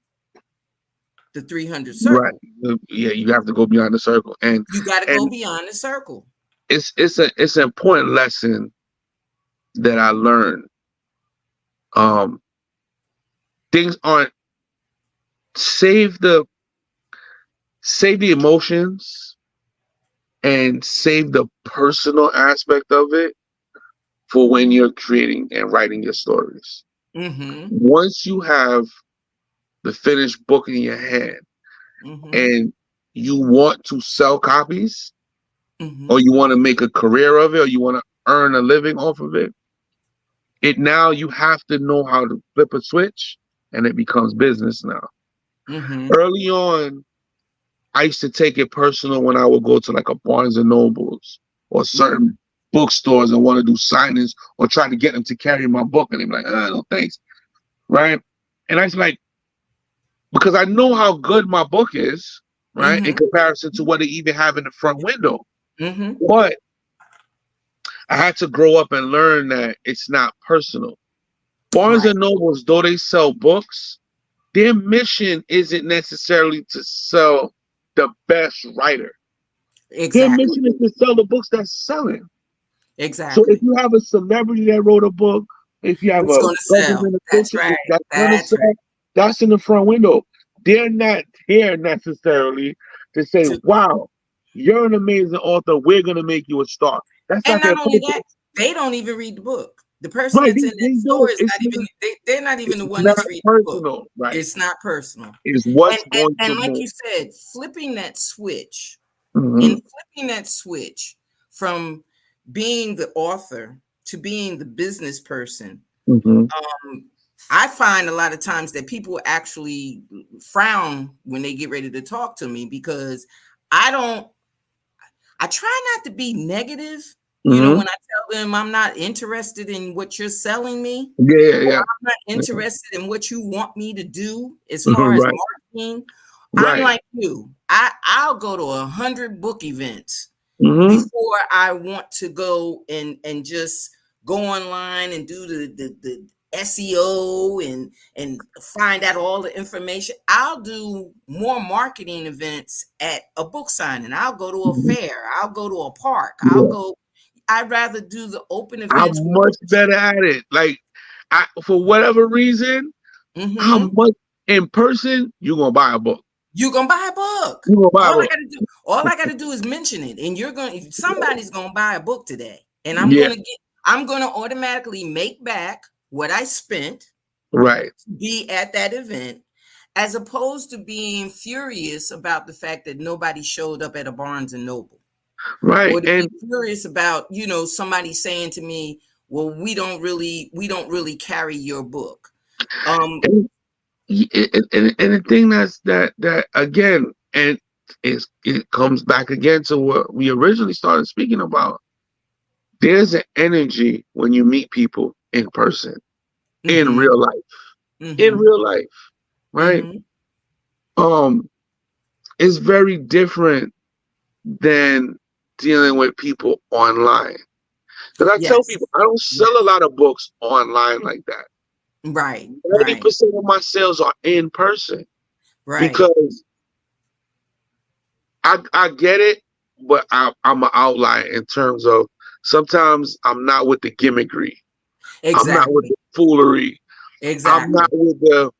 the 300 Right. circle. Yeah, you have to go beyond the circle. You got to go And beyond the circle. it's an important lesson that I learned. Um Things aren't save the save the emotions and save the personal aspect of it for when you're creating and writing your stories. Mm-hmm. Once you have the finished book in your hand Mm-hmm. and you want to sell copies Mm-hmm. or you want to make a career of it or you want to earn a living off of it, now you have to know how to flip a switch and it becomes business now. Mm-hmm. Early on, I used to take it personal when I would go to like a Barnes and Nobles or certain bookstores and want to do signings or try to get them to carry my book and they're like, no thanks. Right. And I was like, because I know how good my book is, right, in Mm-hmm. comparison to what they even have in the front window. Mm-hmm. But I had to grow up and learn that it's not personal. Barnes Right. and Nobles, though they sell books, their mission isn't necessarily to sell the best writer. Their Exactly. mission is to sell the books that's selling. So if Exactly. you have a celebrity that wrote a book, if you have It's a going to sell. government That's official right. that's gonna That's right. sell, that's in the front window. They're not here necessarily to say, To, wow, you're an amazing author, we're gonna make you a star. That's and not their not only that, purpose. they don't even read the book. The person Right, that's in that they store don't. is not even they're not even the It's one not that's reading the book. personal. Right. It's not personal. It's And what's and going to and like move. you said, flipping that switch Hmm. in flipping that switch from being the author to being the business person, Hmm. um, I find a lot of times that people actually frown when they get ready to talk to me because I don't I try not to be negative, Hmm. when I tell them I'm not interested in what you're selling me, Yeah, yeah, or yeah. I'm not interested in what you want me to do as far as Right, marketing. I'm right. like you. I'll go to 100 book events Hmm. before I want to go and just go online and do the SEO and find out all the information. I'll do more marketing events at a book signing. I'll go to a Hmm. fair. I'll go to a park. Yeah. I'd rather do the open I'm events where much better at it. Like, for whatever reason, I'm mm-hmm, much in person. You're gonna buy a book. you're gonna buy a book. You're gonna buy a All I book. gotta do, all I gotta do is mention it, and somebody's gonna buy a book today, and Yeah. I'm gonna automatically make back what I spent Right. to be at that event, as opposed to being furious about the fact that nobody showed up at a Barnes and Noble, Right. or to be And furious about somebody saying to me, "Well, we don't really carry your book." Um, and, and the thing that again, and it comes back again to what we originally started speaking about. There's an energy when you meet people in person, in mm-hmm, real life, in mm-hmm, real life, right? mm-hmm. Um, it's very different than dealing with people online. Because I tell Yes, people I don't sell a yes, lot of books online like that. right, right, 90% of my sales are in person right. because I get it, but I'm an outlier in terms of sometimes I'm not with the gimmickry. I'm not with Exactly, the foolery. I'm not exactly. with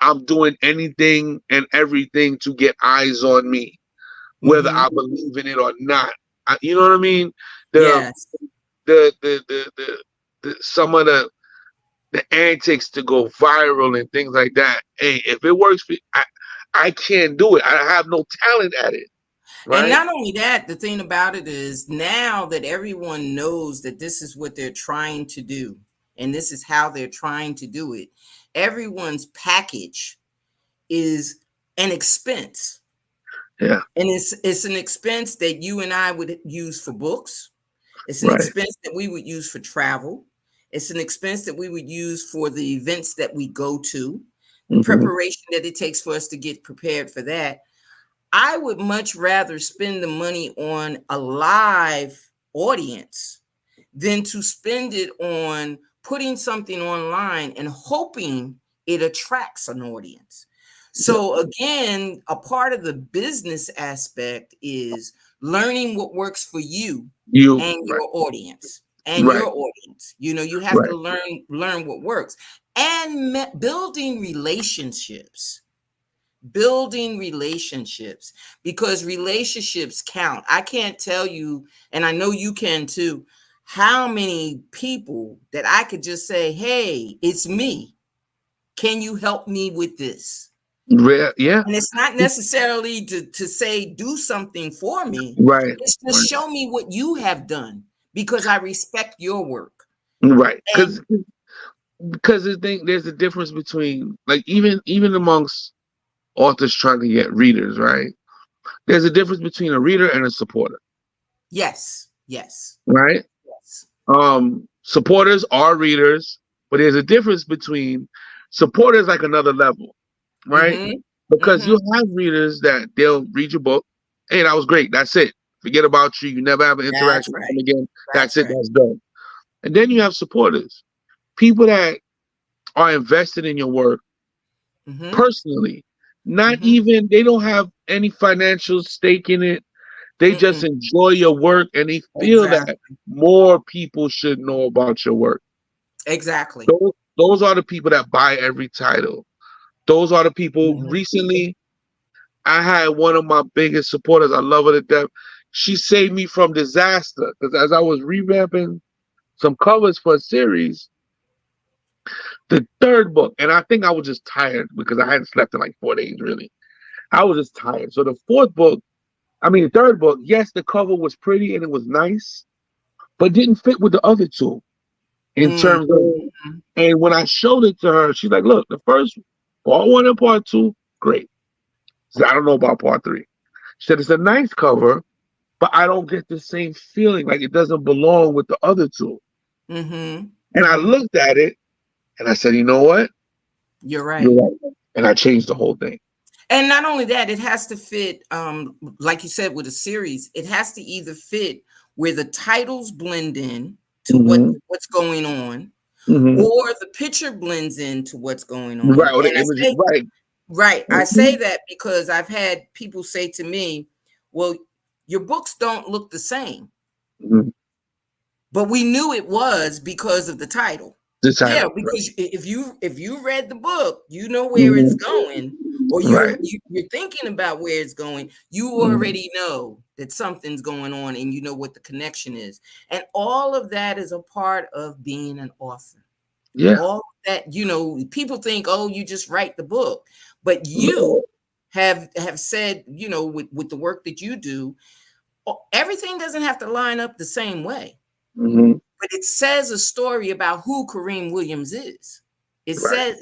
I'm doing anything and everything to get eyes on me, whether Mm-hmm. I believe in it or not. You know what I mean? The Yes. some of the antics to go viral and things like that. Hey, if it works, I can't do it. I have no talent at it, And right? not only that, the thing about it is now that everyone knows that this is what they're trying to do and this is how they're trying to do it, everyone's package is an expense. Yeah, And it's an expense that you and I would use for books. It's an right. expense that we would use for travel. It's an expense that we would use for the events that we go to, the Hmm. preparation that it takes for us to get prepared for that. I would much rather spend the money on a live audience than to spend it on putting something online and hoping it attracts an audience. Yeah. So, again, a part of the business aspect is learning what works for you You and right, your audience. And your right, audience, you have to right. learn what works, and building relationships, because relationships count. I can't tell you, and I know you can too, how many people that I could just say, "Hey, it's me. Can you help me with this?" Yeah, And it's not necessarily to say do something for me. right, It's to right, show me what you have done because I respect your work. right. And Because there's a difference between, like, even amongst authors trying to get readers, right? There's a difference between a reader and a supporter, yes, yes, right? yes. Supporters are readers, but there's a difference between supporters, like another level, right? Mm-hmm. Because Mm-hmm. you'll have readers that they'll read your book. Hey, that was great. That's it. Forget about you. You never have an That's interaction with them right. again. That's That's it. right. That's done. And then you have supporters, people that are invested in your work Mm-hmm. personally. Not Mm-hmm. even, they don't have any financial stake in it. They just Mm-mm. enjoy your work and they feel that Exactly. more people should know about your work. Exactly. Those are the people that buy every title. Those are the people. Mhm. Recently, I had one of my biggest supporters. I love her to death. She saved me from disaster because as I was revamping some covers for a series. The third book, and I think I was just tired because I hadn't slept in like 4 days. Really, I was just tired. So the third book, yes, the cover was pretty and it was nice, but didn't fit with the other two in Mm. terms of. And when I showed it to her, she's like, "Look, the first part one and part two, great. She said, I don't know about part three." She said it's a nice cover, but I don't get the same feeling. Like it doesn't belong with the other two. Mm-hmm. And I Mm-hmm. looked at it and I said, you know what? You're You're right. right. And I changed the whole thing. And not only that, it has to fit, like you said, with a series, it has to either fit where the titles blend in to Hmm. what's going on, Hmm. or the picture blends into what's going on. Right. Or the And I image. say, Right. right, I say Hmm. that because I've had people say to me, well, your books don't look the same, Hmm. but we knew it was because of the title. The Yeah, title. Right. because if you read the book, you know where it's Hmm. going, or Right. you're thinking about where it's going. You Hmm. already know that something's going on, and you know what the connection is. And all of that is a part of being an author. Yeah. All that, people think, oh, you just write the book, but you have said, with the work that you do, everything doesn't have to line up the same way, Hmm. but it says a story about who Kareem Williams is. Right.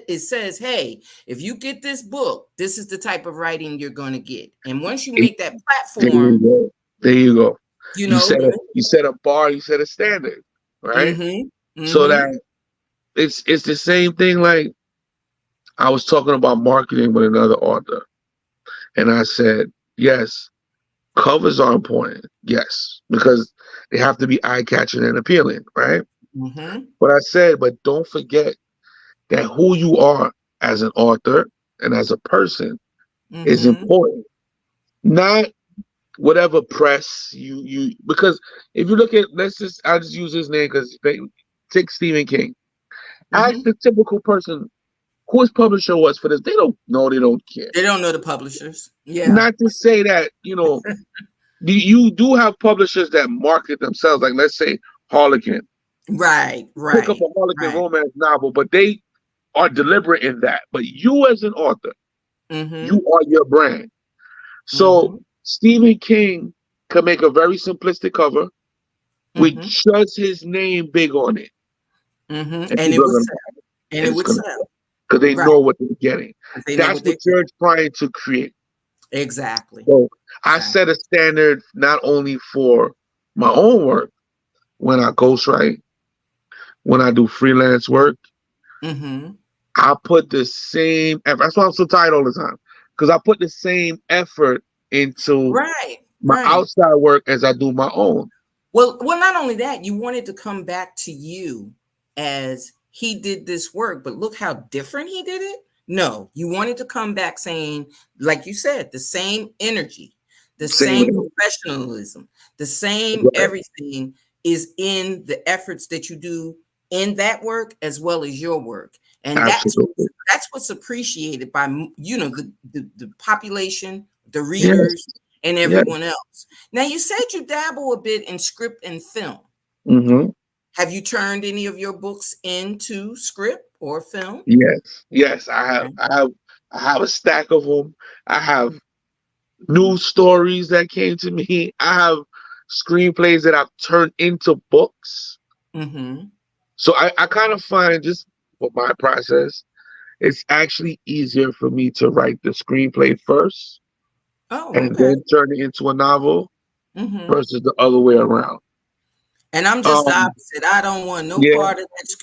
It says, hey, if you get this book, this is the type of writing you're going to get. And once you It- make that there you platform, go. There you go. you You know, set a bar. You set a standard. Right. mm-hmm, So mm-hmm, that it's the same thing. Like I was talking about marketing with another author, and I said, yes, covers are important. Yes, because they have to be eye catching and appealing. Right. mm-hmm, But I said, but don't forget that who you are as an author and as a person is mm-hmm, important. Not whatever press you because if you look at I'll just use his name because take Stephen King. Ask mm-hmm. the typical person who his publisher was for this. They don't know, they don't care. They don't know the publishers. Yeah. Not to say that, you do have publishers that market themselves, like let's say Harlequin. Right, Pick up right, a Harlequin right. romance novel, but they are deliberate in that. But you as an author, you Mm-hmm, are your brand. So mm-hmm, Stephen King can make a very simplistic cover with mm-hmm, just his name big on it, mm-hmm. and And it people are would gonna sell. And and it it's would gonna sell. because they Right. know what they're getting. 'Cause they know That's what what they're you're getting. trying to create. Exactly. So I Exactly. set a standard not only for my own work when I ghostwrite, when I do freelance work, Mm-hmm. I put the same effort. That's why I'm so tired all the time. Because I put the same effort into Right, my right. outside work as I do my own. Well, not only that, you wanted to come back to you as he did this work, but look how different he did it. No, you wanted to come back saying, like you said, the same energy, the Same same way. professionalism, the same Right. everything is in the efforts that you do in that work as well as your work. And Absolutely. that's what's appreciated by the population, the Yes. readers, and Yes. everyone else. Now, you said you dabble a bit in script and film. Hmm. Have you turned any of your books into script or film? Yes. Yes. I have. Okay. I have a stack of them. I have news stories that came to me. I have screenplays that I've turned into books. Mm-hmm. So I kind of find just for my process, it's actually easier for me to write the screenplay first Oh, and okay. then turn it into a novel Mm-hmm. versus the other way around. And I'm just the Um, opposite. I don't want no yeah, part of that.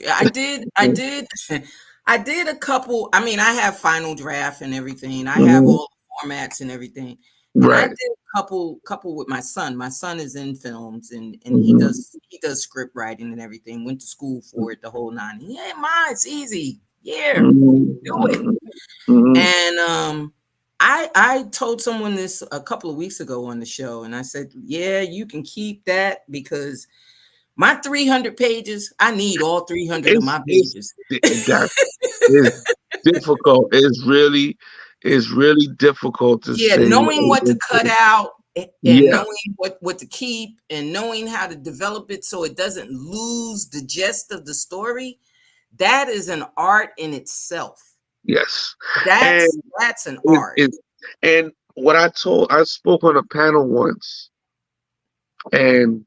I did a couple. I mean, I have Final Draft and everything. I have mhm, all the formats and everything. And I right. did a couple with my son. My son is in films and he Hmm. does script writing and everything. Went to school for it, the whole nine. Yeah, mine, it's easy. Yeah, do it. Hmm. Hmm. And I told someone this a couple of weeks ago on the show, and I said, yeah, you can keep that because my 300 pages, I need all 300 of It's my it's pages. that is difficult. It's really difficult to Yeah, say. knowing what to cut out and Yeah. knowing what to keep and knowing how to develop it so it doesn't lose the gist of the story, that is an art in itself. Yes. And That's an it, art. it, and what I spoke on a panel once, and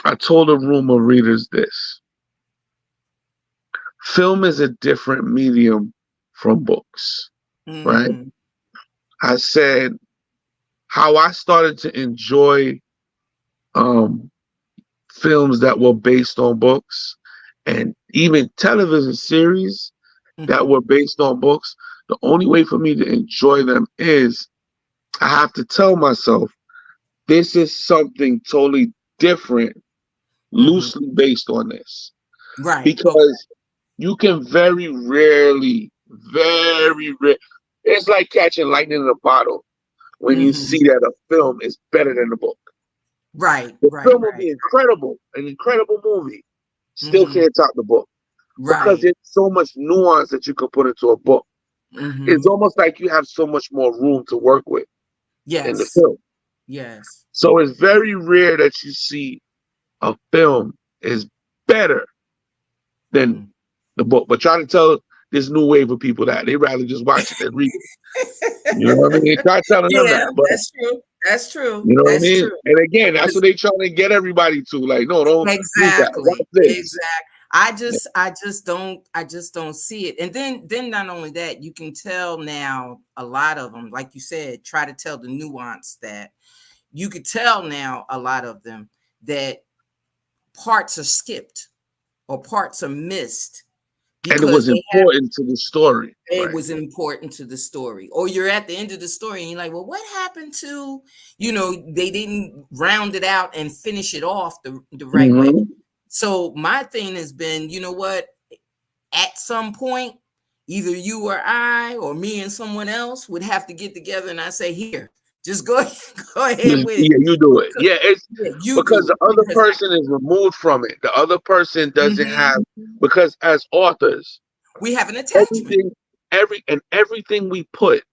I told a room of readers this: film is a different medium from books, right? Mm-hmm. I said how I started to enjoy um, films that were based on books, and even television series that Mm-hmm. were based on books. The only way for me to enjoy them is I have to tell myself this is something totally different, Mm-hmm. loosely based on this. Right. Okay. Because you can very rarely, very rare. It's like catching lightning in a bottle when you see Mm-hmm. that a film is better than the book. Right. The Right. film will Right. be incredible, an incredible movie, still Mm-hmm. can't top the book because Right. there's so much nuance that you can put into a book. It's Mm-hmm. almost like you have so much more room to work with in the Yes. film. Yes. So it's very rare that you see a film is better than Mm. the book. But try to tell this new wave of people that they rather just watch it than read it. You know what I mean? Try telling them Yeah, that, but that's true. That's true. you know what I That's mean? true. And again, that's 'Cause what they trying to get everybody to. Like, no, don't use that. Watch exactly. this. Exactly. I just don't see it. And then not only that, you can tell now a lot of them, like you said, try to tell the nuance that you could tell now a lot of them that parts are skipped or parts are missed And it because was important to the story, it right? was important to the story. Or you're at the end of the story and you're like, well, what happened to, they didn't round it out and finish it off the right way. Hmm. So my thing has been, you know what? At some point, either you or I or me and someone else would have to get together and I say, here, just go go ahead with it. Yeah, you do it. Yeah, it's Yeah, you because do the it other because person is removed from it. The other person doesn't have, mhm, because as authors, we have an attachment. everything, everything we put,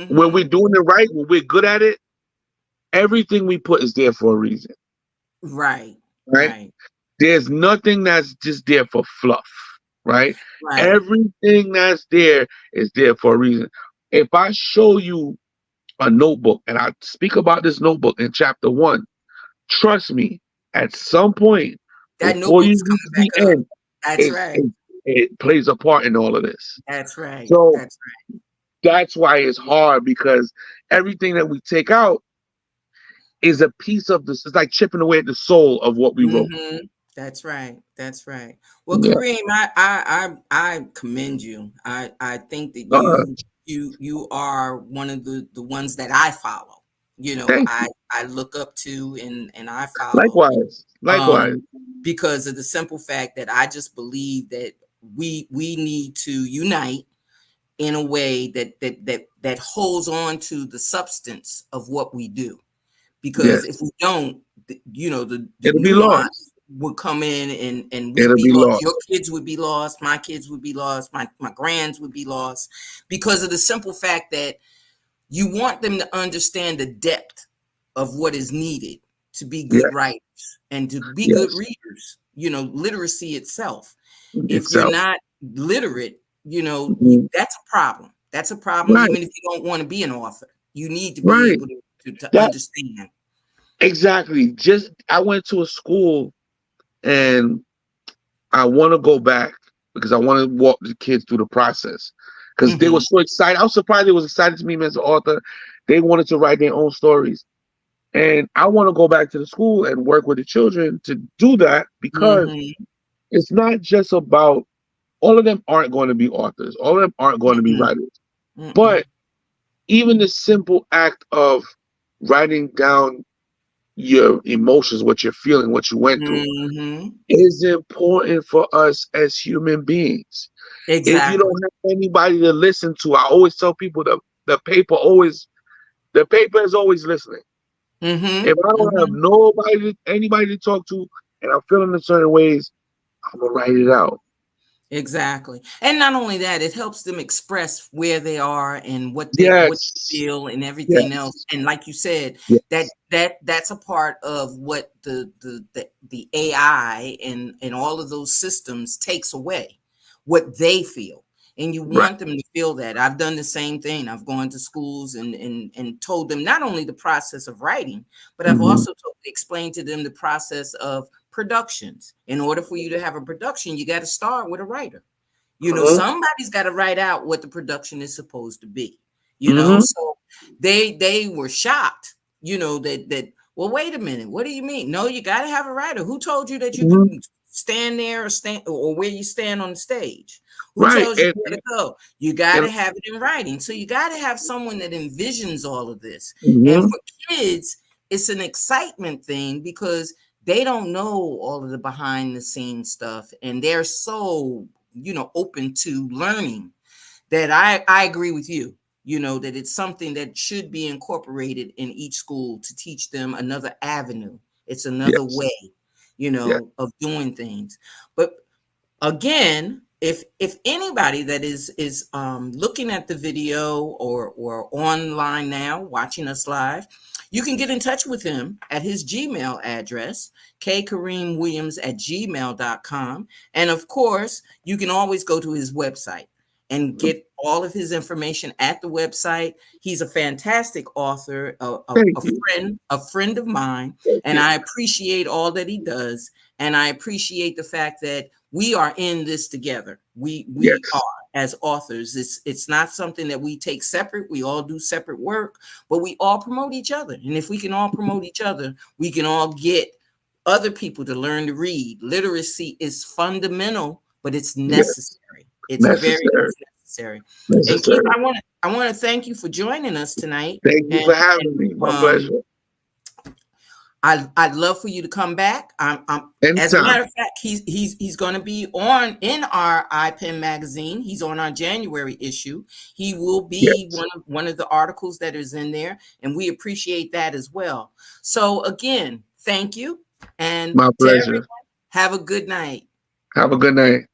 when we're Hmm. doing it right, when we're good at it, everything we put is there for a reason, Right, right? right, There's nothing that's just there for fluff, right? right. Everything that's there is there for a reason. If I show you a notebook and I speak about this notebook in chapter one, trust me, at some point That before you notebook's reach coming the back up. end, That's it's, right. it, it plays a part in all of this. That's right. So That's that's why it's hard because everything that we take out is a piece of this. It's like chipping away at the soul of what we wrote. right. That's right. That's right. Well, Yeah. Kareem, I commend you. I think that Uh, you are one of the ones that I follow. Thank you. I look up to and I follow Likewise. Likewise. um because of the simple fact that I just believe that we need to unite in a way that holds on to the substance of what we do. Because Yes. if we don't, the It'll be lost. nuance would come in and we'd It'll be be lost. Your lost. kids would be lost. My kids would be lost. My grands would be lost because of the simple fact that you want them to understand the depth of what is needed to be good Yes. writers and to be good Yes. readers. Literacy itself. If you're Itself. not literate, Mhm. that's a problem. That's a problem, Right. even if you don't want to be an author. You need to be Right. able to That understand. exactly. Just I went to a school and I want to go back because I want to walk the kids through the process because they were Mhm, so excited. I was surprised they was excited to meet me as an author. They wanted to write their own stories. And I want to go back to the school and work with the children to do that because mhm, it's not just about all of them aren't going to be authors. All of them aren't going to be mm-mm, writers. mm-mm, But even the simple act of writing down your emotions, what you're feeling, what you went through, mhm. is important for us as human beings. If you Exactly. don't have anybody to listen to, I always tell people the paper is always listening. If Mhm, I don't have mhm. anybody to talk to, and I'm feeling in certain ways, I'm gonna write it out. Exactly. And not only that, it helps them express where they are and what they Yes. feel and everything else. Yes. And like you said, that Yes. that's a part of what the AI and all of those systems takes away, what they feel. And you Right. want them to feel that. I've done the same thing. I've gone to schools and told them not only the process of writing, but I've Hmm. also explained to them the process of productions. In order for you to have a production, you got to start with a writer. Hmm. Somebody's got to write out what the production is supposed to be. Hmm. So they were shocked. That well, wait a minute, what do you mean? No, you got to have a writer. Who told you that you could Hmm. stand there or stand or where you stand on the stage? Who Right. tells you where to go? You got And to have it in writing. So you got to have someone that envisions all of this. And hmm. for kids, it's an excitement thing because they don't know all of the behind the scenes stuff and they're so open to learning that I agree with you, that it's something that should be incorporated in each school to teach them another avenue. It's another Yes. way, Yes. of doing things. But again, if anybody that is looking at the video or online now watching us live, you can get in touch with him at his Gmail address, kkareemwilliams@gmail.com. And of course, you can always go to his website and get all of his information at the website. He's a fantastic author, Thank you. a friend of mine, Thank and you. I appreciate all that he does. And I appreciate the fact that we are in this together. We are Yes. as authors. It's not something that we take separate. We all do separate work, but we all promote each other. And if we can all promote each other, we can all get other people to learn to read. Literacy is fundamental, but it's Yes. necessary. It's very Necessary. much necessary. And Keith, Necessary. I want to thank you for joining us tonight. Thank you And for having me. My um, pleasure. I'd love for you to come back. As a Anytime. matter of fact, he's going to be on in our iPen magazine. He's on our January issue. He will be Yes. one of the articles that is in there, and we appreciate that as well. So again, thank you, and My to everyone, pleasure. have a good night. Have a good night.